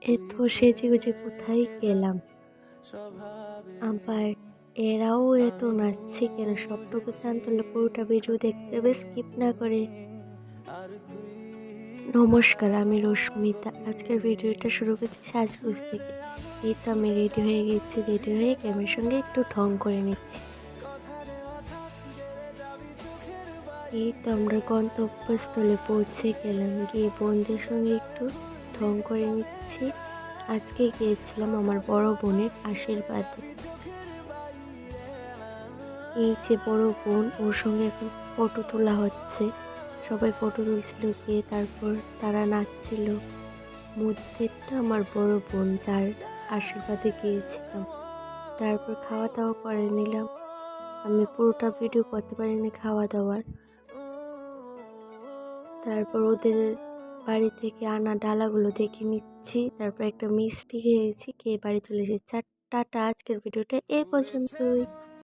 এত সেজেগুজে কোথায় গেলাম? আবার এরাও এত নাচছে কেন? সবটুকু জানতে হলে পুরোটা ভিডিও দেখতে হবে স্কিপ না করে। নমস্কার, আমি রশ্মিতা। আজকের ভিডিওটা শুরু করছি সাজগোজ থেকে। এই তো আমি রেডি হয়ে গেছি। রেডি হয়ে ক্যামেরার সঙ্গে একটু ঢং করে নিচ্ছি। এই তো আমরা গন্তব্যস্থলে পৌঁছে গেলাম। গিয়ে বোনদের সঙ্গে একটু ঢং করে নিচ্ছি। আজকে গিয়েছিলাম আমার বড় বোনের আশীর্বাদে। এই যে বড় বোন, ওর সঙ্গে এখন ফটো তোলা হচ্ছে। সবাই ফটো তুলছিল, গিয়ে তারপর তারা নাচছিল। মধ্যেরটা আমার বড় বোন, যার আশীর্বাদে গিয়েছিলাম। তারপর খাওয়া দাওয়া করে নিলাম। আমি পুরোটা ভিডিও করতে পারিনি খাওয়া দাওয়ার। তারপর ওদের বাড়ি থেকে আনা ডালাগুলো দেখে নিচ্ছি। তারপর একটা মিষ্টি খেয়েছি, খেয়ে বাড়ি চলে এসেছি। টাটা, আজকের ভিডিওটা এই পর্যন্তই।